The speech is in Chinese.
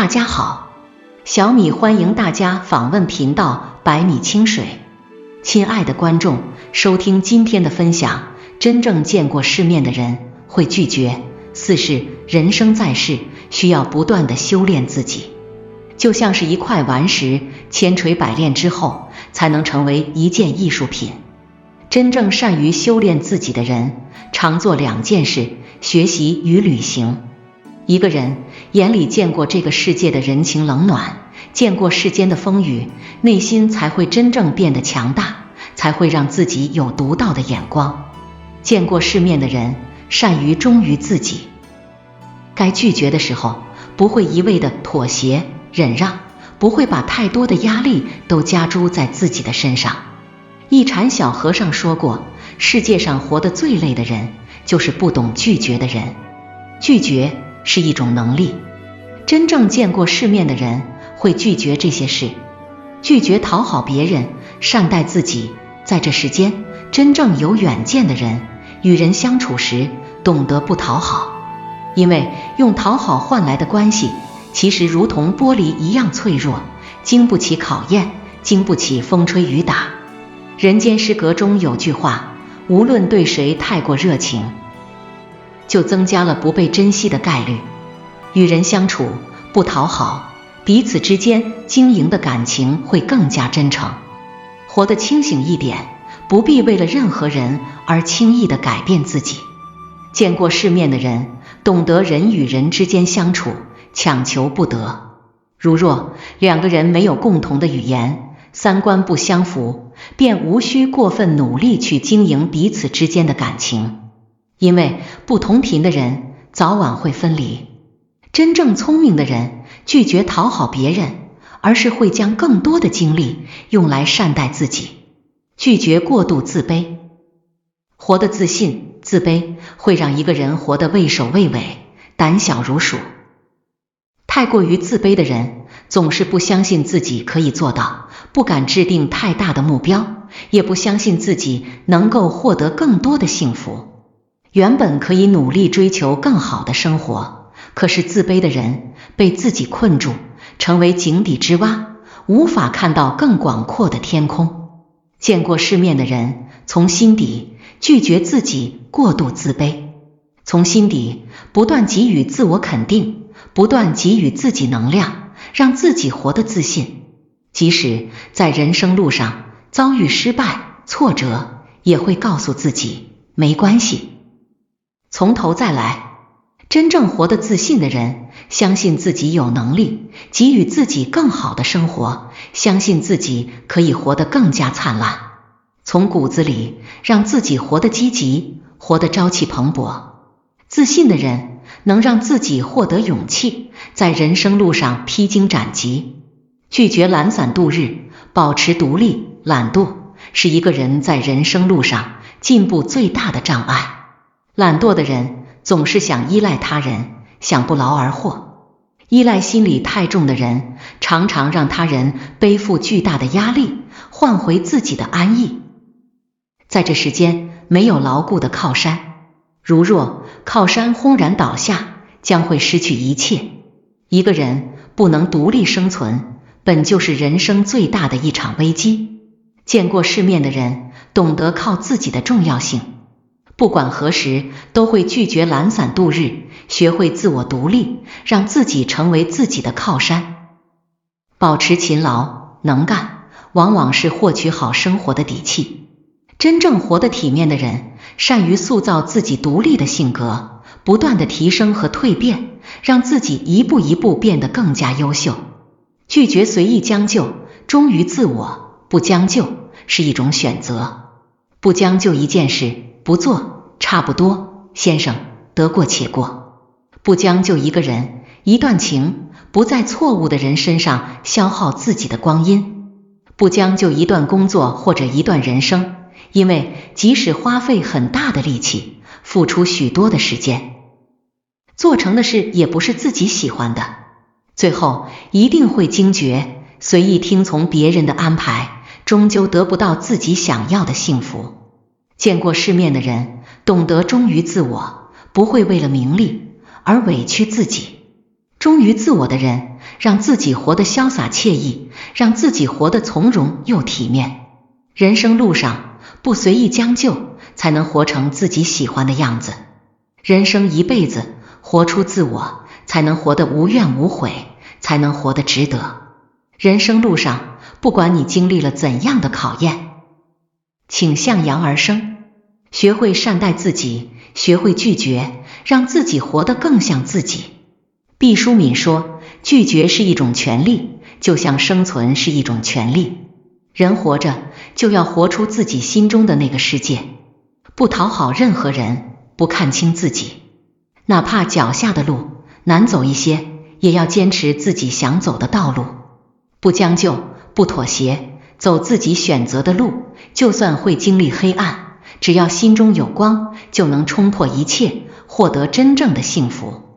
家好，小米欢迎大家访问频道百米清水。亲爱的观众，收听今天的分享。真正见过世面的人会拒绝。四是人生在世，需要不断地修炼自己，就像是一块顽石，千锤百炼之后，才能成为一件艺术品。真正善于修炼自己的人，常做两件事：学习与旅行。一个人眼里见过这个世界的人情冷暖，见过世间的风雨，内心才会真正变得强大，才会让自己有独到的眼光。见过世面的人，善于忠于自己。该拒绝的时候，不会一味的妥协忍让，不会把太多的压力都加诸在自己的身上。一禅小和尚说过，世界上活得最累的人，就是不懂拒绝的人。拒绝是一种能力，真正见过世面的人会拒绝这些事，拒绝讨好别人，善待自己。在这世间，真正有远见的人，与人相处时懂得不讨好，因为用讨好换来的关系，其实如同玻璃一样脆弱，经不起考验，经不起风吹雨打。人间失格中有句话，无论对谁太过热情，就增加了不被珍惜的概率。与人相处不讨好，彼此之间经营的感情会更加真诚。活得清醒一点，不必为了任何人而轻易地改变自己。见过世面的人，懂得人与人之间相处，强求不得。如若两个人没有共同的语言，三观不相符，便无需过分努力去经营彼此之间的感情，因为不同频的人早晚会分离。真正聪明的人拒绝讨好别人，而是会将更多的精力用来善待自己，拒绝过度自卑。活得自信，自卑会让一个人活得畏首畏尾，胆小如鼠。太过于自卑的人，总是不相信自己可以做到，不敢制定太大的目标，也不相信自己能够获得更多的幸福。原本可以努力追求更好的生活，可是自卑的人被自己困住，成为井底之蛙，无法看到更广阔的天空。见过世面的人，从心底拒绝自己过度自卑，从心底不断给予自我肯定，不断给予自己能量，让自己活得自信。即使在人生路上遭遇失败、挫折，也会告诉自己没关系，从头再来。真正活得自信的人，相信自己有能力给予自己更好的生活，相信自己可以活得更加灿烂，从骨子里让自己活得积极，活得朝气蓬勃。自信的人能让自己获得勇气，在人生路上披荆斩棘。拒绝懒散度日，保持独立。懒惰是一个人在人生路上进步最大的障碍。懒惰的人总是想依赖他人，想不劳而获。依赖心理太重的人，常常让他人背负巨大的压力，换回自己的安逸。在这世间，没有牢固的靠山，如若靠山轰然倒下，将会失去一切。一个人不能独立生存，本就是人生最大的一场危机。见过世面的人，懂得靠自己的重要性，不管何时都会拒绝懒散度日，学会自我独立，让自己成为自己的靠山。保持勤劳能干，往往是获取好生活的底气。真正活得体面的人，善于塑造自己独立的性格，不断的提升和蜕变，让自己一步一步变得更加优秀。拒绝随意将就，忠于自我。不将就是一种选择，不将就一件事，不做差不多，先生，得过且过。不将就一个人、一段情，不在错误的人身上消耗自己的光阴。不将就一段工作或者一段人生，因为即使花费很大的力气，付出许多的时间，做成的事也不是自己喜欢的，最后一定会惊觉，随意听从别人的安排，终究得不到自己想要的幸福。见过世面的人，懂得忠于自我，不会为了名利而委屈自己。忠于自我的人，让自己活得潇洒惬意，让自己活得从容又体面。人生路上不随意将就，才能活成自己喜欢的样子。人生一辈子，活出自我，才能活得无怨无悔，才能活得值得。人生路上，不管你经历了怎样的考验，请向阳而生，学会善待自己，学会拒绝，让自己活得更像自己。毕淑敏说，拒绝是一种权利，就像生存是一种权利。人活着就要活出自己心中的那个世界，不讨好任何人，不看清自己。哪怕脚下的路难走一些，也要坚持自己想走的道路，不将就，不妥协，走自己选择的路。就算会经历黑暗，只要心中有光，就能冲破一切，获得真正的幸福。